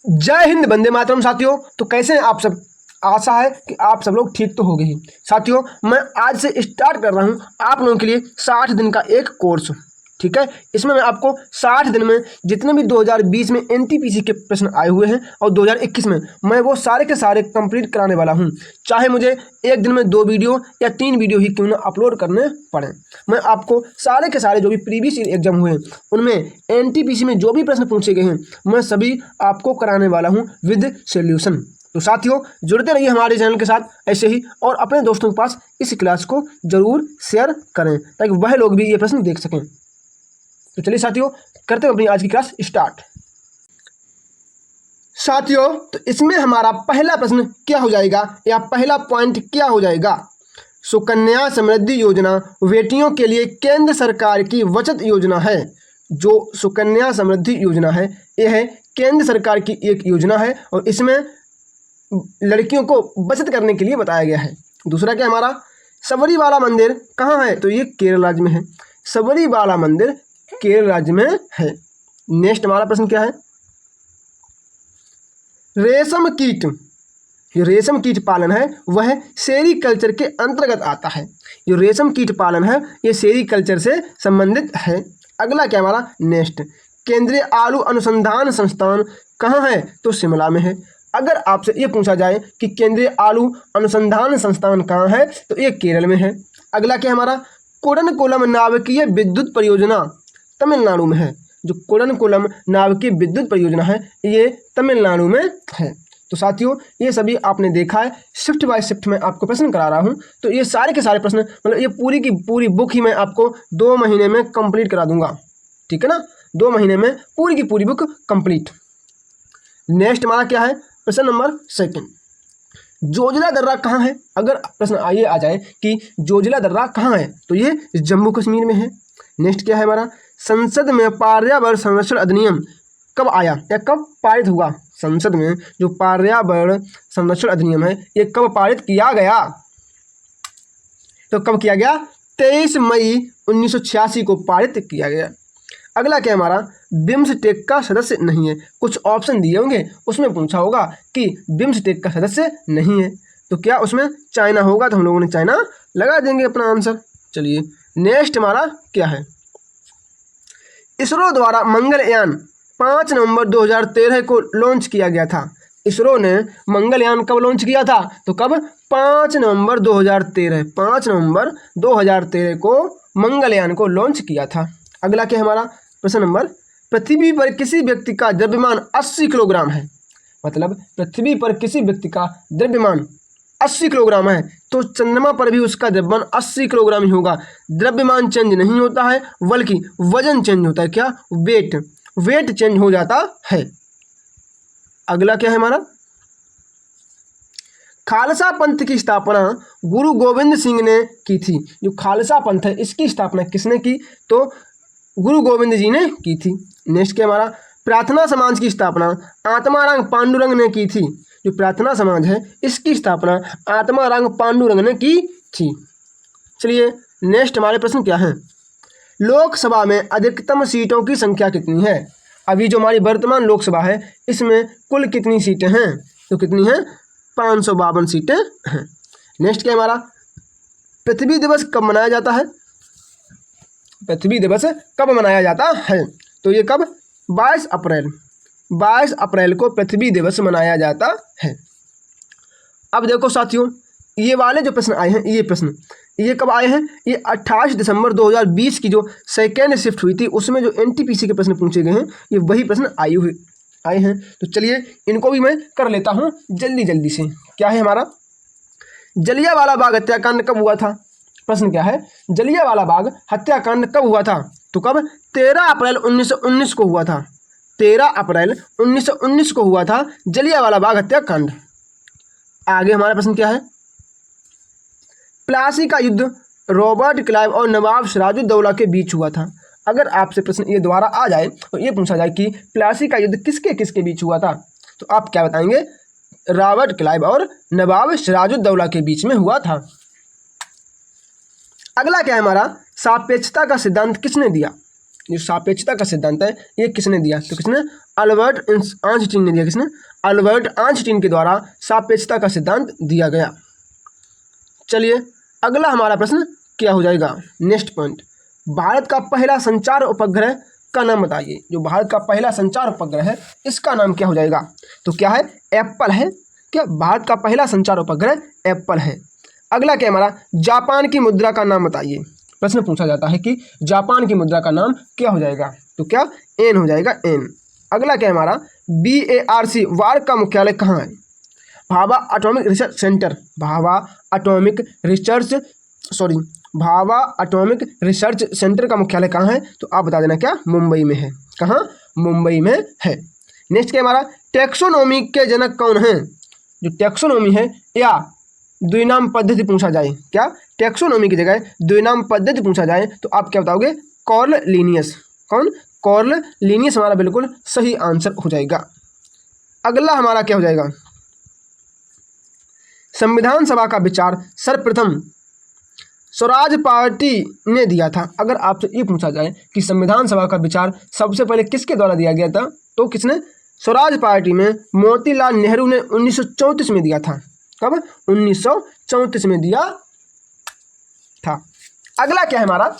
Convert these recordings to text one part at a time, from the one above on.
जय हिंद, वंदे मातरम। साथियों, तो कैसे हैं आप सब? आशा है कि आप सब लोग ठीक तो हो गए ही। साथियों, मैं आज से स्टार्ट कर रहा हूं आप लोगों के लिए 60 दिन का एक कोर्स। ठीक है, इसमें मैं आपको 60 दिन में जितने भी 2020 में एनटीपीसी के प्रश्न आए हुए हैं और 2021 में, मैं वो सारे के सारे कंप्लीट कराने वाला हूं। चाहे मुझे एक दिन में 2 वीडियो या 3 वीडियो ही क्यों ना अपलोड करने पड़े, मैं आपको सारे के सारे जो भी प्रीवियस ईयर एग्जाम हुए हैं उनमें एनटीपीसी में जो भी प्रश्न पूछे गए हैं मैं सभी आपको कराने वाला हूं विद सॉल्यूशन। तो साथियों, जुड़ते रहिए हमारे चैनल के साथ ऐसे ही, और अपने दोस्तों के पास इस क्लास को जरूर शेयर करें ताकि वह लोग भी ये प्रश्न देख सकें। तो चलिए साथियों, करते हैं अपनी आज की क्लास स्टार्ट। साथियों, तो इसमें हमारा पहला प्रश्न क्या हो जाएगा या पहला पॉइंट क्या हो जाएगा? सुकन्या समृद्धि योजना बेटियों के लिए केंद्र सरकार की बचत योजना है। जो सुकन्या समृद्धि योजना है यह केंद्र सरकार की एक योजना है और इसमें लड़कियों को बचत करने के लिए बताया गया है। दूसरा क्या हमारा, सबरीवाला मंदिर कहाँ है? तो ये केरल राज्य में है। सबरीवाला मंदिर केरल राज्य में है। नेक्स्ट हमारा प्रश्न क्या है? रेशम कीट, ये रेशम कीट पालन है वह सेरीकल्चर के अंतर्गत आता है। जो रेशम कीट पालन है ये सेरीकल्चर से संबंधित है। अगला क्या हमारा नेक्स्ट, केंद्रीय आलू अनुसंधान संस्थान कहाँ है? तो शिमला में है। अगर आपसे ये पूछा जाए कि केंद्रीय आलू अनुसंधान संस्थान कहाँ है तो ये केरल में है। अगला क्या हमारा, कुडनकुलम नाविकीय विद्युत परियोजना तमिलनाडु में है। जो कुडनकुलम नाविकीय विद्युत परियोजना है ये तमिलनाडु में है। तो साथियों, ये सभी आपने देखा है, शिफ्ट बाय शिफ्ट में आपको प्रश्न करा रहा हूँ। तो ये सारे के सारे प्रश्न, मतलब ये पूरी की पूरी बुक ही मैं आपको 2 महीने में कंप्लीट करा दूंगा। ठीक है ना, 2 महीने में पूरी की पूरी बुक कंप्लीट। नेक्स्ट हमारा क्या है, प्रश्न नंबर 2, जोजिला दर्रा कहाँ है? अगर प्रश्न आइए आ जाए कि जोजिला दर्रा कहाँ है तो ये जम्मू कश्मीर में है। नेक्स्ट क्या है हमारा, संसद में पर्यावरण संरक्षण अधिनियम कब आया या कब पारित हुआ? संसद में जो पर्यावरण संरक्षण अधिनियम है ये कब पारित किया गया? तो कब किया गया? 23 मई 1986 को पारित किया गया। अगला क्या हमारा, बिम्सटेक का सदस्य नहीं है। कुछ ऑप्शन दिए होंगे उसमें पूछा होगा कि बिम्सटेक का सदस्य नहीं है तो क्या उसमें चाइना होगा, तो हम लोगों ने चाइना लगा देंगे अपना आंसर। चलिए नेक्स्ट हमारा क्या है, इसरो द्वारा मंगलयान 5 नवंबर 2013 को लॉन्च किया गया था। इसरो ने मंगलयान कब लॉन्च किया था? तो कब? 5 नवंबर 2013। 5 नवंबर 2013 को मंगलयान को लॉन्च किया था। अगला क्या हमारा प्रश्न नंबर, पृथ्वी पर किसी व्यक्ति का द्रव्यमान 80 किलोग्राम है। मतलब पृथ्वी पर किसी व्यक्ति का द्रव्यमान 80 किलोग्राम है तो चंद्रमा पर भी उसका द्रव्यमान 80 किलोग्राम ही होगा। द्रव्यमान चेंज नहीं होता है बल्कि वजन चेंज होता है। क्या? वेट चेंज हो जाता है। अगला क्या है हमारा, खालसा पंथ की स्थापना गुरु गोविंद सिंह ने की थी। जो खालसा पंथ है इसकी स्थापना किसने की? तो गुरु गोविंद जी ने की थी। नेक्स्ट क्या हमारा, प्रार्थना समाज की स्थापना आत्माराम पांडुरंग ने की थी। जो प्रार्थना समाज है इसकी स्थापना आत्माराम पांडुरंग ने की थी। चलिए नेक्स्ट हमारे प्रश्न क्या है, लोकसभा में अधिकतम सीटों की संख्या कितनी है? अभी जो हमारी वर्तमान लोकसभा है इसमें कुल कितनी सीटें हैं? तो कितनी हैं? 552 सीटें हैं। नेक्स्ट क्या हमारा, पृथ्वी दिवस कब मनाया जाता है? पृथ्वी दिवस कब मनाया जाता है? तो ये कब? 22 अप्रैल। 22 अप्रैल को पृथ्वी दिवस मनाया जाता है। अब देखो साथियों, ये वाले जो प्रश्न आए हैं ये प्रश्न ये कब आए हैं? ये 28 दिसंबर 2020 की जो सेकेंड शिफ्ट हुई थी उसमें जो एनटीपीसी के प्रश्न पूछे गए हैं ये वही प्रश्न आए हैं। तो चलिए इनको भी मैं कर लेता हूँ जल्दी से। क्या है हमारा, जलियांवाला बाग हत्याकांड कब हुआ था? प्रश्न क्या है, जलियांवाला बाग हत्याकांड कब हुआ था? तो कब? 13 अप्रैल 1919 को हुआ था। 13 अप्रैल 1919 को हुआ था जलियांवाला बाग हत्याकांड। आगे हमारा प्रश्न क्या है, प्लासी का युद्ध रॉबर्ट क्लाइव और नवाब सिराजुद्दौला के बीच हुआ था। अगर आपसे प्रश्न ये दोबारा आ जाए तो ये पूछा जाए कि प्लासी का युद्ध किसके किसके बीच हुआ था, तो आप क्या बताएंगे? रॉबर्ट क्लाइव और नवाब सिराजुद्दौला के बीच में हुआ था। अगला क्या है हमारा, सापेक्षता का सिद्धांत किसने दिया? जो सापेक्षता का सिद्धांत है ये किसने दिया? तो किसने? अल्बर्ट आइंस्टीन ने दिया। किसने? अल्बर्ट आइंस्टीन के द्वारा सापेक्षता का सिद्धांत दिया गया। चलिए अगला हमारा प्रश्न क्या हो जाएगा? नेक्स्ट पॉइंट, भारत का पहला संचार उपग्रह का नाम बताइए। जो भारत का पहला संचार उपग्रह है इसका नाम क्या हो जाएगा? तो क्या है? एप्पल है। क्या भारत का पहला संचार उपग्रह एप्पल है। अगला क्या हमारा? जापान की मुद्रा का नाम बताइए। प्रश्न पूछा जाता है कि जापान की मुद्रा का नाम क्या हो जाएगा? तो क्या? एन हो जाएगा, एन। अगला क्या है हमारा? BARC वार का मुख्यालय कहाँ है? Bhabha atomic research centre, Bhabha atomic research centre का मुख्यालय कहाँ है? तो आप बता देना क्या? मुंबई में है। कहाँ? मुंबई में है। नेक्स्ट क्या हमारा? टैक्सोनॉमी के जनक कौन है? जो टैक्सोनॉमी है या द्विनाम पद्धति पूछा जाए, क्या टैक्सोनॉमी की जगह द्विनाम पद्धति पूछा जाए तो आप क्या बताओगे? Karl Linnaeus. कौन? कार्ल लिनियस हमारा बिल्कुल सही आंसर हो जाएगा। अगला हमारा क्या हो जाएगा? संविधान सभा का विचार सर्वप्रथम स्वराज पार्टी ने दिया था। अगर आपसे ये पूछा जाए कि संविधान सभा का विचार सबसे पहले किसके द्वारा दिया गया था, तो किसने? स्वराज पार्टी में मोतीलाल नेहरू ने 1934 में दिया था। कब? 1934 में दिया था। अगला क्या है हमारा?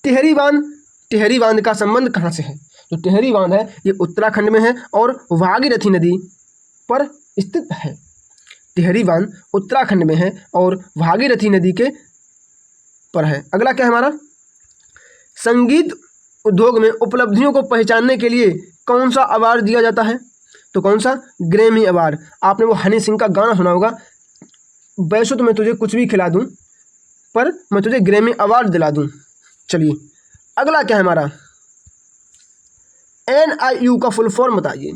टिहरी बांध। टिहरी बांध का संबंध कहाँ से है? तो टिहरी बांध है ये उत्तराखंड में है और भागीरथी नदी पर स्थित है। टिहरी बांध उत्तराखंड में है और भागीरथी नदी के पर है। अगला क्या है हमारा? संगीत उद्योग में उपलब्धियों को पहचानने के लिए कौन सा अवार्ड दिया जाता है? तो कौन सा? Grammy award. आपने वो हनी सिंह का गाना सुना होगा, वैसे तो मैं तुझे कुछ भी खिला दूं पर मैं तुझे ग्रैमी अवार्ड दिला दूं। चलिए अगला क्या है हमारा? NIU का फुल फॉर्म बताइए।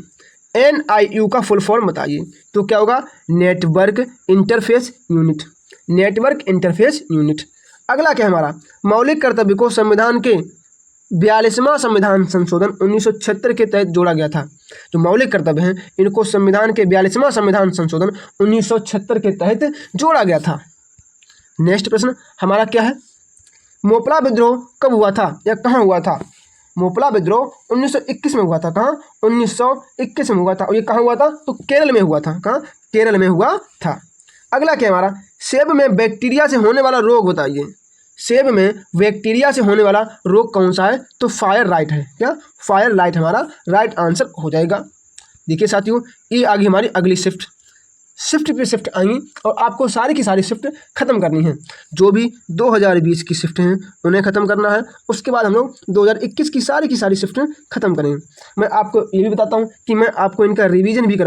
NIU का फुल फॉर्म बताइए। तो क्या होगा? Network interface unit. Network interface unit. अगला क्या है हमारा? मौलिक कर्तव्य को संविधान के 42वां संविधान संशोधन 1976 के तहत जोड़ा गया था। जो मौलिक कर्तव्य हैं इनको संविधान के 42वां संविधान संशोधन 1976 के तहत जोड़ा गया था। नेक्स्ट प्रश्न हमारा क्या है? मोपला विद्रोह कब हुआ था या कहाँ हुआ था? मोपला विद्रोह 1921 में हुआ था। कहाँ? 1921 में हुआ था। और ये कहाँ हुआ था? तो केरल में हुआ था। कहाँ? केरल में हुआ था। अगला क्या हमारा? सेब में बैक्टीरिया से होने वाला रोग बताइए। सेब में बैक्टीरिया से होने वाला रोग कौन सा है? तो फायर राइट है। क्या? फायर राइट हमारा राइट आंसर हो जाएगा। देखिए साथियों, ये आ गई हमारी अगली शिफ्ट पे शिफ्ट आएंगी और आपको सारी की सारी शिफ्ट खत्म करनी है। जो भी 2020 की शिफ्ट हैं उन्हें खत्म करना है। उसके बाद हम लोग 2021 की सारी शिफ्ट खत्म करेंगे। मैं आपको ये भी बताता हूँ कि मैं आपको इनका रिवीजन भी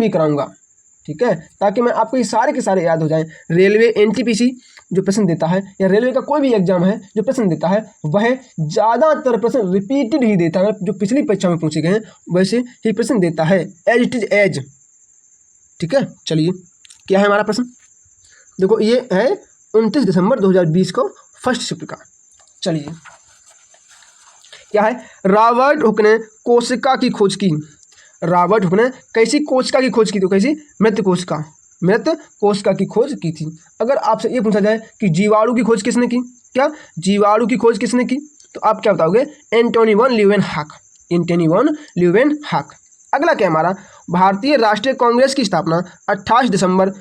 कराऊंगा। ठीक है, ताकि मैं आपको ये सारे के सारे याद हो जाएं। रेलवे NTPC जो प्रश्न देता है या रेलवे का कोई भी एग्जाम है जो प्रश्न देता है वह ज़्यादातर प्रश्न रिपीटेड ही देता है। जो पिछली परीक्षा में पूछे गए हैं वैसे ही प्रश्न देता है, एज इट इज एज। ठीक है, चलिए क्या है हमारा प्रश्न? देखो ये है 29 दिसंबर 2020 को फर्स्ट शिफ्ट का। चलिए क्या है? रॉबर्ट हुक ने कोशिका की खोज की। रॉबर्ट हुक ने कैसी कोशिका की खोज की? तो कैसी? मृत कोशिका की खोज की थी। अगर आपसे ये पूछा जाए कि जीवाणु की खोज किसने की? क्या जीवाणु की खोज किसने की? तो आप क्या बताओगे? Antonie van Leeuwenhoek. अगला क्या हमारा? भारतीय राष्ट्रीय कांग्रेस की स्थापना 28 दिसंबर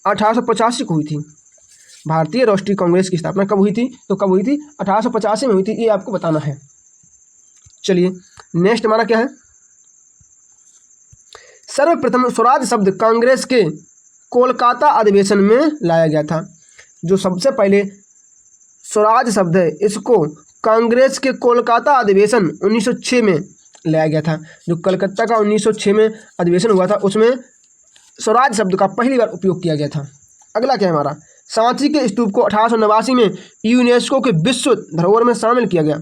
1885 को हुई थी। भारतीय राष्ट्रीय कांग्रेस की स्थापना कब हुई थी? तो कब हुई थी? 1885 में हुई थी। ये आपको बताना है। चलिए नेक्स्ट हमारा क्या है? सर्वप्रथम स्वराज शब्द कांग्रेस के कोलकाता अधिवेशन में लाया गया था। जो सबसे पहले स्वराज शब्द है इसको कांग्रेस के कोलकाता अधिवेशन 1906 में लाया गया था। जो कलकत्ता का 1906 में अधिवेशन हुआ था उसमें स्वराज शब्द का पहली बार उपयोग किया गया था। अगला क्या है हमारा? सांची के स्तूप को 1889 में यूनेस्को के विश्व धरोहर में शामिल किया गया।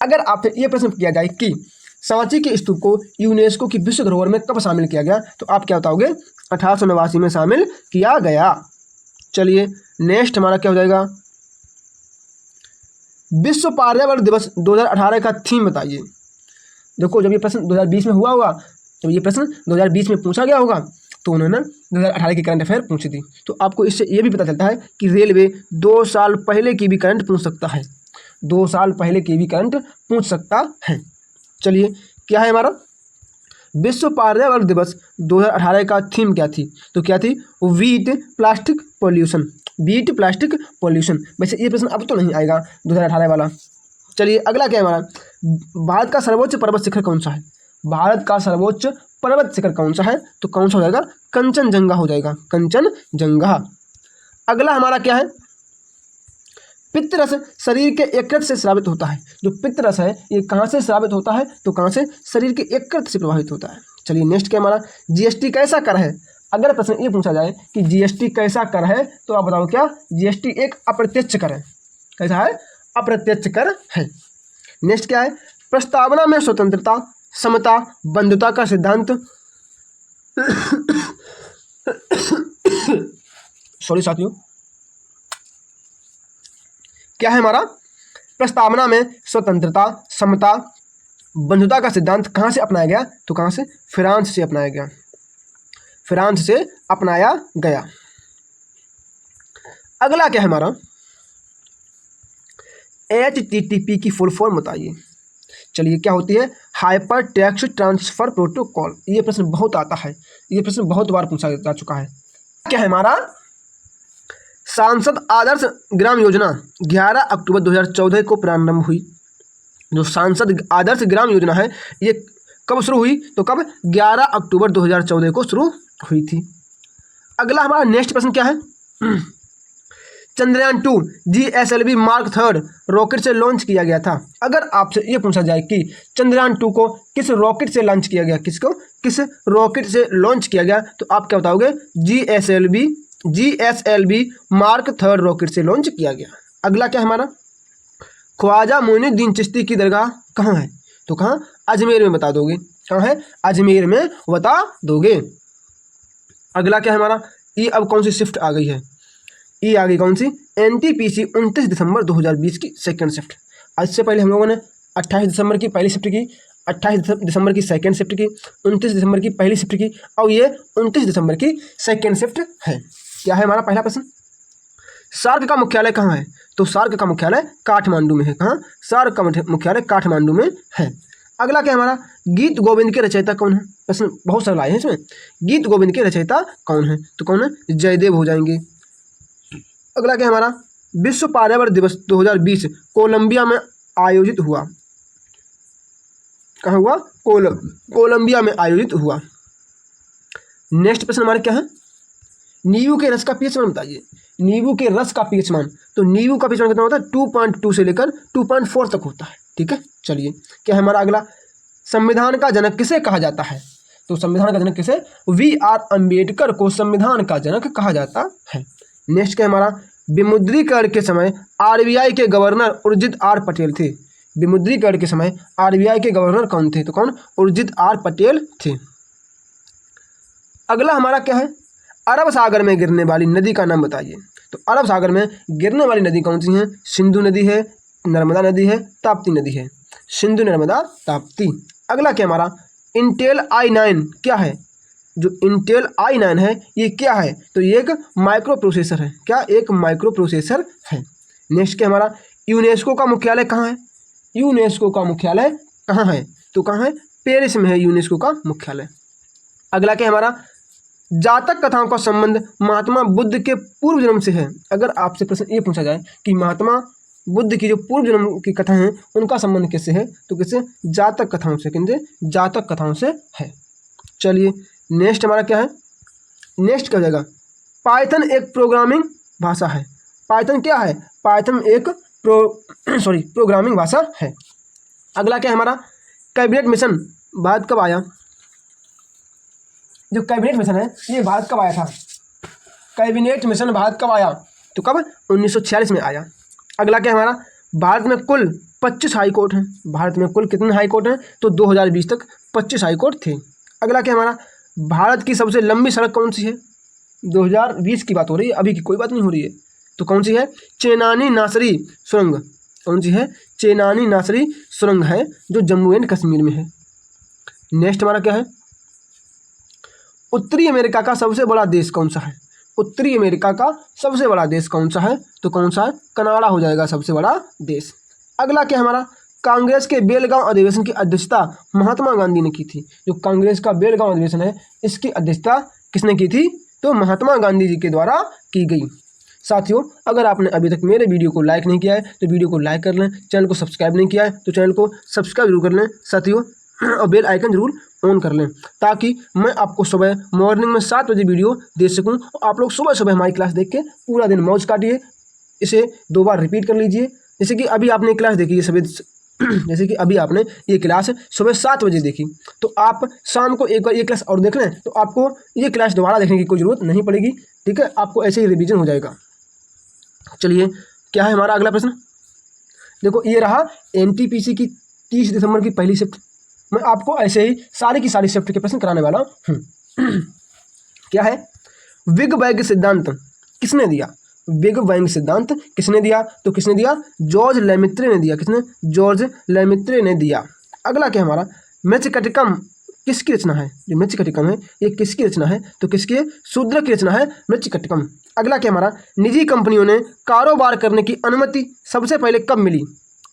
अगर आपसे ये प्रश्न किया जाए कि सांची के स्तूप को यूनेस्को की विश्व धरोहर में कब शामिल किया गया, तो आप क्या बताओगे? 1889 में शामिल किया गया। चलिए नेक्स्ट हमारा क्या हो जाएगा? विश्व पर्यावरण दिवस 2018 का थीम बताइए। देखो जब ये प्रश्न 2020 में हुआ होगा, जब ये प्रश्न 2020 में पूछा गया होगा तो उन्होंने 2018 की करंट अफेयर पूछी थी। तो आपको इससे ये भी पता चलता है कि रेलवे 2 साल पहले की भी करंट पूछ सकता है, 2 साल पहले की भी करंट पूछ सकता है। चलिए, क्या है हमारा विश्व पर्यावरण दिवस 2018 का थीम क्या थी? तो क्या थी? Beat plastic pollution, beat plastic pollution. वैसे ये प्रश्न अब तो नहीं आएगा 2018 वाला। चलिए, अगला क्या है हमारा, भारत का सर्वोच्च पर्वत शिखर कौन सा है? भारत का सर्वोच्च पर्वत शिखर कौन सा है? तो कौन सा हो जाएगा? कंचनजंगा हो जाएगा, कंचनजंगा। अगला हमारा क्या है, पित्तरस शरीर के यकृत से स्रावित होता है। जो पित्तरस है ये कहाँ से स्रावित होता है? तो कहाँ से? शरीर के यकृत से प्रभावित होता है। चलिए, नेक्स्ट क्या हमारा, जीएसटी कैसा कर है? अगर प्रश्न ये पूछा जाए कि जीएसटी कैसा कर है, तो आप बताओ क्या? जीएसटी एक अप्रत्यक्ष कर है। कैसा है? अप्रत्यक्ष कर है। नेक्स्ट क्या है, प्रस्तावना में स्वतंत्रता, समता, बंधुता का सिद्धांत सॉरी साथियों, क्या है हमारा, प्रस्तावना में स्वतंत्रता, समता, बंधुता का सिद्धांत कहाँ से अपनाया गया? तो कहाँ से? फ्रांस से अपनाया गया, फ्रांस से अपनाया गया। अगला क्या है हमारा, HTTP की फुल फॉर्म बताइए। चलिए, क्या होती है? Hyper text transfer protocol. ये प्रश्न बहुत आता है, ये प्रश्न बहुत बार पूछा जा चुका है। क्या है हमारा, सांसद आदर्श ग्राम योजना 11 अक्टूबर 2014 को प्रारंभ हुई। जो सांसद आदर्श ग्राम योजना है ये कब शुरू हुई? तो कब? 11 अक्टूबर 2014 को शुरू हुई थी। अगला हमारा नेक्स्ट प्रश्न क्या है, चंद्रयान 2 GSLV मार्क 3 रॉकेट से लॉन्च किया गया था। अगर आपसे ये पूछा जाए कि चंद्रयान 2 को किस रॉकेट से लॉन्च किया गया, किसको किस रॉकेट से लॉन्च किया गया, तो आप क्या बताओगे? GSLV मार्क 3 रॉकेट से लॉन्च किया गया। अगला क्या है हमारा, ख्वाजा मोइनुद्दीन चिश्ती की दरगाह कहाँ है? तो कहाँ? अजमेर में बता दोगे। कहाँ है? अजमेर में बता दोगे। अगला क्या है हमारा, ये अब कौन सी शिफ्ट आ गई है? ये आ गई कौन सी? NTPC 29 दिसंबर 2020 की सेकंड शिफ्ट। इससे पहले हम लोगों ने 28 दिसंबर की पहली शिफ्ट की, 28 दिसंबर की सेकंड शिफ्ट की, 29 दिसंबर की पहली शिफ्ट की, और ये 29 दिसंबर की सेकंड शिफ्ट है। क्या है हमारा पहला प्रश्न, सार्क का मुख्यालय कहाँ है? तो सार्क का मुख्यालय काठमांडू में है। कहाँ? सार्क का मुख्यालय काठमांडू में है। अगला क्या है हमारा, गीत गोविंद के रचयिता कौन है? प्रश्न बहुत सरल आए हैं इसमें। गीत गोविंद के रचयिता कौन है? तो कौन है? जयदेव हो जाएंगे। अगला क्या है हमारा, विश्व पर्यावरण दिवस 2020 कोलंबिया में आयोजित हुआ। कहाँ हुआ? कोलंबिया में आयोजित हुआ। नेक्स्ट प्रश्न हमारा क्या है, नींबू के रस का पीएच मान बताइए। नींबू के रस का पीएच मान, तो नींबू का पीएच मान कितना होता है? 2.2 से लेकर 2.4 तक होता है। ठीक है, चलिए, क्या है हमारा अगला, संविधान का जनक किसे कहा जाता है? तो संविधान का जनक किसे? VR अम्बेडकर को संविधान का जनक कहा जाता है। नेक्स्ट क्या हमारा, विमुद्रीकरण के समय RBI के गवर्नर उर्जित R पटेल थे। विमुद्रीकरण के समय RBI के गवर्नर कौन थे? तो कौन? उर्जित R पटेल थे। अगला हमारा क्या है, अरब सागर में गिरने वाली नदी का नाम बताइए। तो अरब सागर में गिरने वाली नदी कौन सी है? सिंधु नदी है, नर्मदा नदी है, ताप्ती नदी है। सिंधु, नर्मदा, ताप्ती। अगला क्या हमारा, इंटेल i9 क्या है? जो इंटेल i9 है ये क्या है? तो ये एक माइक्रो प्रोसेसर है। क्या? एक माइक्रो प्रोसेसर है। नेक्स्ट क्या हमारा, यूनेस्को का मुख्यालय कहाँ है? यूनेस्को का मुख्यालय कहाँ है? तो कहाँ है? पेरिस में है यूनेस्को का मुख्यालय। अगला क्या हमारा, जातक कथाओं का संबंध महात्मा बुद्ध के पूर्व जन्म से है। अगर आपसे प्रश्न ये पूछा जाए कि महात्मा बुद्ध की जो पूर्व जन्म की कथा हैं उनका संबंध किससे है? तो किससे? जातक कथाओं से। किनसे? जातक कथाओं से है। चलिए, नेक्स्ट हमारा क्या है, नेक्स्ट क्या हो जाएगा, पाइथन एक प्रोग्रामिंग भाषा है। पाइथन क्या है? पाइथन एक प्रोग्रामिंग भाषा है। अगला क्या है हमारा, कैबिनेट मिशन भारत कब आया? जो कैबिनेट मिशन है ये भारत कब आया था? कैबिनेट मिशन भारत कब आया? तो कब? 1946 में आया। अगला क्या है हमारा, भारत में कुल 25 हाई कोर्ट हैं। भारत में कुल कितने हाई कोर्ट हैं? तो 2020 तक 25 हाई कोर्ट थे। अगला क्या है हमारा, भारत की सबसे लंबी सड़क कौन सी है? 2020 की बात हो रही है, अभी की कोई बात नहीं हो रही है। तो कौन सी है? चेनानी नासरी सुरंग। कौन सी है? चेनानी नासरी सुरंग है जो जम्मू एंड कश्मीर में है। नेक्स्ट हमारा क्या है, उत्तरी अमेरिका का सबसे बड़ा देश कौन सा है? उत्तरी अमेरिका का सबसे बड़ा देश कौन सा है? तो कौन सा है? कनाडा हो जाएगा सबसे बड़ा देश। अगला क्या हमारा, कांग्रेस के बेलगांव अधिवेशन की अध्यक्षता महात्मा गांधी ने की थी। जो कांग्रेस का बेलगांव अधिवेशन है, इसकी अध्यक्षता किसने की थी? तो महात्मा गांधी जी के द्वारा की गई। साथियों, अगर आपने अभी तक मेरे वीडियो को लाइक नहीं किया है तो वीडियो को लाइक कर लें, चैनल को सब्सक्राइब नहीं किया है तो चैनल को सब्सक्राइब जरूर कर लें साथियों, और बेल आइकन जरूर ऑन कर लें, ताकि मैं आपको सुबह मॉर्निंग में 7 बजे वीडियो दे सकूं और आप लोग सुबह सुबह हमारी क्लास देख के पूरा दिन मौज काटिए। इसे 2 बार रिपीट कर लीजिए। जैसे कि अभी आपने क्लास देखी है जैसे कि अभी आपने ये क्लास सुबह 7 बजे देखी, तो आप शाम को एक बार ये क्लास और देख लें तो आपको ये क्लास दोबारा देखने की कोई ज़रूरत नहीं पड़ेगी। ठीक है, आपको ऐसे ही रिवीजन हो जाएगा। चलिए, क्या है हमारा अगला प्रश्न? देखो, ये रहा एनटीपीसी की 30 दिसंबर की पहली शिफ्ट। मैं आपको ऐसे ही सारी की सारी शिफ्ट के प्रश्न कराने वाला हूँ। क्या है? बिग बैंग सिद्धांत किसने दिया? बिग बैंग सिद्धांत किसने दिया? तो किसने दिया? जॉर्ज लेमित्रे ने दिया। किसने? जॉर्ज लेमित्रे ने दिया। अगला क्या हमारा, मृच्छकटिकम किसकी रचना है? जो मृच्छकटिकम है ये किसकी रचना है? तो किसकी? शूद्र की रचना है मृच्छकटिकम। अगला क्या हमारा, निजी कंपनियों ने कारोबार करने की अनुमति सबसे पहले कब मिली?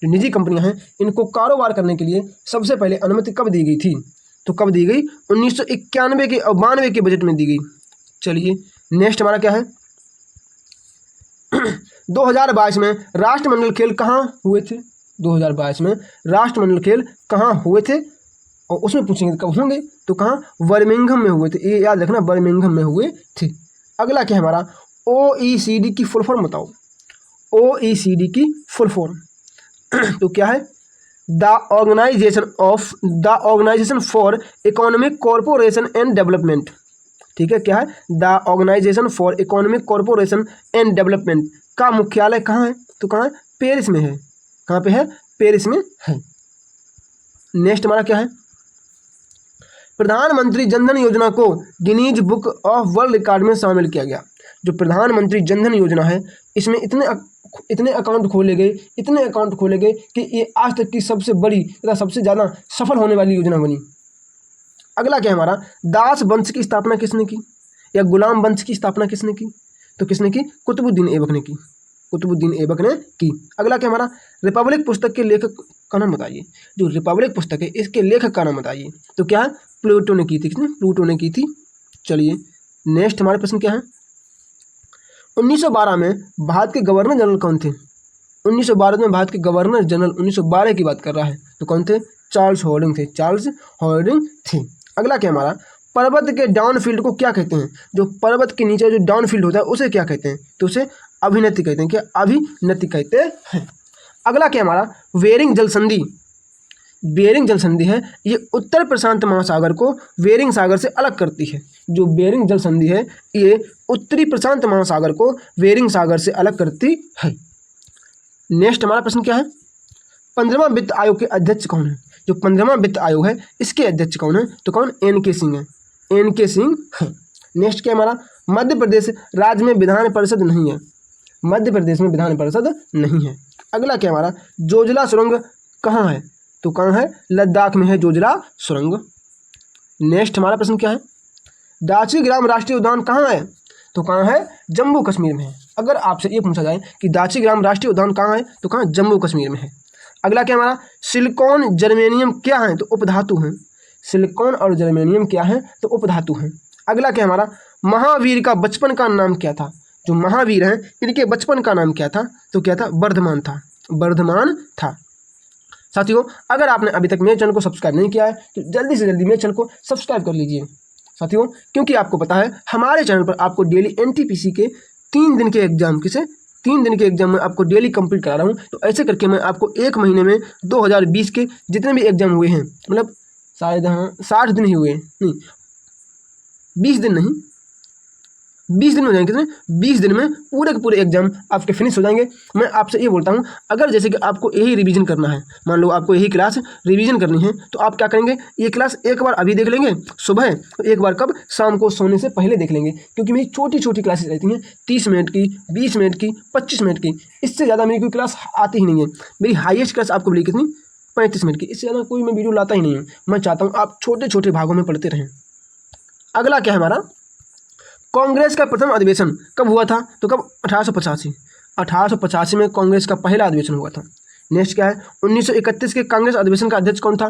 जो निजी कंपनियां हैं इनको कारोबार करने के लिए सबसे पहले अनुमति कब दी गई थी? तो कब दी गई? 1991 के और 92 के बजट में दी गई। चलिए, नेक्स्ट हमारा क्या है? 2022 में राष्ट्रमंडल खेल कहाँ हुए थे? 2022 में राष्ट्रमंडल खेल कहाँ हुए थे? और उसमें पूछेंगे कब होंगे, तो कहाँ? बर्मिंघम में हुए थे। ये याद रखना, बर्मिंघम में हुए थे। अगला क्या हमारा, OECD की फुल फॉर्म बताओ। OECD की फुल फॉर्म तो क्या है? The organisation for economic corporation and development. ठीक है, क्या है? The organisation for economic corporation and development का मुख्यालय कहाँ है? तो कहाँ है? पेरिस में है। कहाँ पे है? पेरिस में है। नेक्स्ट हमारा क्या है? प्रधानमंत्री जनधन योजना को Guinness book of world record में शामिल किया गया। जो प्रधानमंत्री जनधन योजना है, इसमें इतने अकाउंट खोले गए कि ये आज तक की सबसे बड़ी तथा सबसे ज़्यादा सफल होने वाली योजना बनी। अगला क्या है हमारा, दास वंश की स्थापना किसने की, या गुलाम वंश की स्थापना किसने की? तो किसने की? कुतुबुद्दीन ऐबक ने की। कुतुबुद्दीन ऐबक ने की। अगला क्या हमारा, रिपब्लिक पुस्तक के लेखक का नाम बताइए। जो रिपब्लिक पुस्तक है इसके लेखक का नाम बताइए। तो क्या है? प्लूटो ने की थी। किसने? प्लूटो ने की थी। चलिए, नेक्स्ट हमारे प्रश्न क्या है, 1912 में भारत के गवर्नर जनरल कौन थे? 1912 में भारत के गवर्नर जनरल 1912 की बात कर रहा है, तो कौन थे? चार्ल्स हॉर्डिंग थे। चार्ल्स हॉर्डिंग थे। अगला क्या हमारा, पर्वत के डाउन फील्ड को क्या कहते हैं? जो पर्वत के नीचे जो डाउन फील्ड होता है उसे क्या कहते हैं? तो उसे अभिनति कहते हैं। क्या? अभिनति कहते हैं। अगला क्या हमारा, बेरिंग जल संधि। बेरिंग जल संधि है ये उत्तर प्रशांत महासागर को बेरिंग सागर से अलग करती है। जो बेरिंग जल संधि है ये उत्तरी प्रशांत महासागर को बेरिंग सागर से अलग करती है। नेक्स्ट हमारा प्रश्न क्या है, 15वां वित्त आयोग के अध्यक्ष कौन है? जो 15वां वित्त आयोग है इसके अध्यक्ष कौन है? तो कौन? NK सिंह है। NK सिंह है। नेक्स्ट क्या हमारा, मध्य प्रदेश राज्य में विधान परिषद नहीं है। मध्य प्रदेश में विधान परिषद नहीं है। अगला क्या हमारा, जोजिला सुरंग कहाँ है? तो कहाँ है? लद्दाख में है जोजिला सुरंग। नेक्स्ट हमारा प्रश्न क्या है, दाची ग्राम राष्ट्रीय उद्यान कहाँ है? तो कहाँ है? जम्मू कश्मीर में है। अगर आपसे ये पूछा जाए कि दाची ग्राम राष्ट्रीय उद्यान कहाँ है, तो कहाँ? जम्मू कश्मीर में है। अगला क्या हमारा, सिलिकॉन जर्मेनियम क्या है? तो उपधातु हैं। सिलिकॉन और जर्मेनियम क्या है? तो उपधातु हैं। अगला क्या हमारा, महावीर का बचपन का नाम क्या था? जो महावीर हैं इनके बचपन का नाम क्या था? तो क्या था? वर्धमान था। वर्धमान था। साथियों, अगर आपने अभी तक मेरे चैनल को सब्सक्राइब नहीं किया है तो जल्दी से जल्दी मेरे चैनल को सब्सक्राइब कर लीजिए साथियों, क्योंकि आपको पता है हमारे चैनल पर आपको डेली NTPC के 3 दिन के एग्जाम में आपको डेली कंप्लीट करा रहा हूँ। तो ऐसे करके मैं आपको 1 महीने में 2020 के जितने भी एग्जाम हुए हैं, मतलब शायद 60 दिन ही हुए, नहीं 20 दिन नहीं, 20 दिन में हो जाएंगे। कितने? 20 दिन में पूरे के पूरे एग्जाम आपके फिनिश हो जाएंगे। मैं आपसे ये बोलता हूँ, अगर जैसे कि आपको यही रिवीजन करना है, मान लो आपको यही क्लास रिवीजन करनी है, तो आप क्या करेंगे, ये क्लास एक बार अभी देख लेंगे सुबह, तो एक बार कब? शाम को सोने से पहले देख लेंगे। क्योंकि मेरी छोटी छोटी क्लासेस रहती हैं, 30 मिनट की, 20 मिनट की, 25 मिनट की, इससे ज़्यादा मेरी कोई क्लास आती ही नहीं है। मेरी हाईएस्ट क्लास आपको मिली कितनी? 35 मिनट की। इससे ज़्यादा कोई मैं वीडियो लाता ही नहीं हूँ। मैं चाहता हूँ आप छोटे छोटे भागों में पढ़ते रहें। अगला क्या है हमारा, कांग्रेस का प्रथम अधिवेशन कब हुआ था? तो कब? 1885। 1885 में कांग्रेस का पहला अधिवेशन हुआ था। नेक्स्ट क्या है, 1931 के कांग्रेस अधिवेशन का अध्यक्ष कौन था?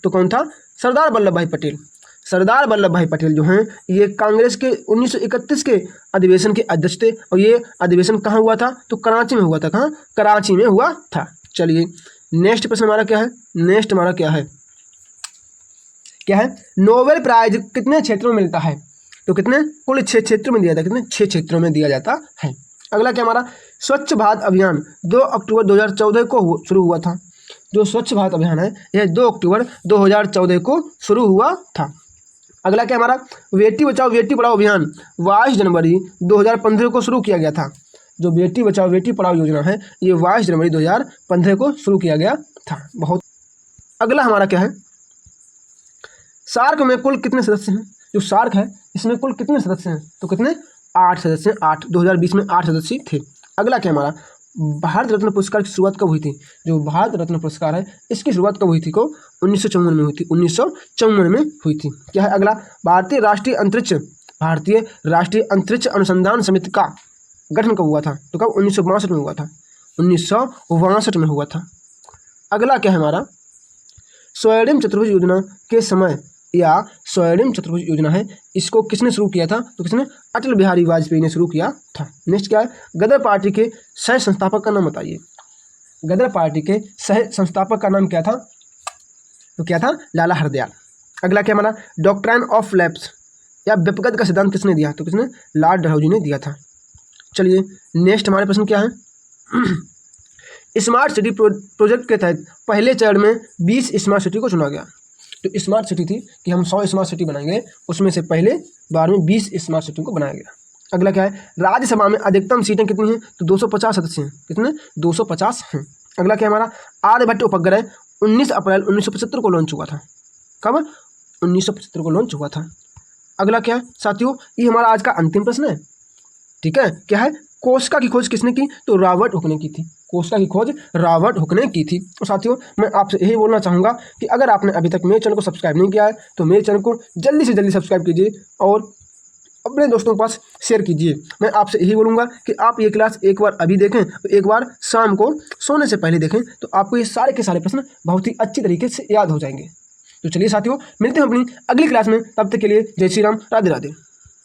तो कौन था? सरदार वल्लभ भाई पटेल। सरदार वल्लभ भाई पटेल जो हैं ये कांग्रेस के 1931 के अधिवेशन के अध्यक्ष थे। और ये अधिवेशन कहाँ हुआ था? तो कराची में हुआ था। कहाँ? कराची में हुआ था। चलिए नेक्स्ट प्रश्न हमारा क्या है, नेक्स्ट हमारा क्या है, क्या है, नोबेल प्राइज कितने क्षेत्रों में मिलता है? तो कितने? कुल 6 क्षेत्रों में दिया जाता है। कितने? 6 क्षेत्रों में दिया जाता है। अगला क्या हमारा, स्वच्छ भारत अभियान 2 अक्टूबर 2014 को शुरू हुआ था। जो स्वच्छ भारत अभियान है यह 2 अक्टूबर 2014 को शुरू हुआ था। अगला क्या हमारा, बेटी बचाओ बेटी पढ़ाओ अभियान 22 जनवरी 2015 को शुरू किया गया था। जो बेटी बचाओ बेटी पढ़ाओ योजना है ये 22 जनवरी 2015 को शुरू किया गया था। बहुत। अगला हमारा क्या है, सार्क में कुल कितने सदस्य हैं? जो सार्क है इसमें कुल कितने सदस्य हैं? तो कितने? 8 सदस्य हैं। 8, 2020 में 8 सदस्य थे। अगला क्या हमारा, भारत रत्न पुरस्कार की शुरुआत कब हुई थी? जो भारत रत्न पुरस्कार है इसकी शुरुआत कब हुई थी? को 1954 में हुई थई। 1954 में हुई थी। क्या है अगला, भारतीय राष्ट्रीय अंतरिक्ष अनुसंधान समिति का गठन कब हुआ था? तो कब? 1962 में हुआ था। 1962 में हुआ था। अगला क्या है हमारा, स्वर्णिम चतुर्भुज योजना के समय, या स्वर्णिम चतुर्भुज योजना है इसको किसने शुरू किया था? तो किसने? अटल बिहारी वाजपेयी ने शुरू किया था। नेक्स्ट क्या है, गदर पार्टी के सह संस्थापक का नाम बताइए। गदर पार्टी के सह संस्थापक का नाम क्या था? तो क्या था? लाला हरदयाल। अगला क्या हमारा, डॉक्ट्राइन ऑफ लैप्स या व्यपगत का सिद्धांत किसने दिया? तो किसने? लॉर्ड डलहौजी ने दिया था। चलिए नेक्स्ट हमारे प्रश्न क्या है, स्मार्ट सिटी प्रोजेक्ट के तहत पहले चरण में 20 स्मार्ट सिटी को चुना गया। तो स्मार्ट सिटी थी कि हम 100 स्मार्ट सिटी बनाएंगे, उसमें से पहले बार में 20 स्मार्ट सिटी को बनाया गया। अगला क्या है, राज्यसभा में अधिकतम सीटें कितनी हैं? तो 250 सदस्य हैं। कितने? 250 हैं। अगला क्या हमारा, आर्यभट्ट उपग्रह 19 अप्रैल 1975 को लॉन्च हुआ था। कब? 1975 को लॉन्च हुआ था। अगला क्या है साथियों, ये हमारा आज का अंतिम प्रश्न है। ठीक है, क्या है, कोशिका की खोज किसने की? तो रॉबर्ट हुक ने की थी। कोशिका की खोज रॉबर्ट हुक ने की थी। तो साथियों मैं आपसे यही बोलना चाहूँगा कि अगर आपने अभी तक मेरे चैनल को सब्सक्राइब नहीं किया है तो मेरे चैनल को जल्दी से जल्दी सब्सक्राइब कीजिए और अपने दोस्तों के पास शेयर कीजिए। मैं आपसे यही बोलूँगा कि आप ये क्लास एक बार अभी देखें, एक बार शाम को सोने से पहले देखें, तो आपको ये सारे के सारे प्रश्न बहुत ही अच्छी तरीके से याद हो जाएंगे। तो चलिए साथियों, मिलते हैं अपनी अगली क्लास में। तब तक के लिए जय श्री राम, राधे राधे।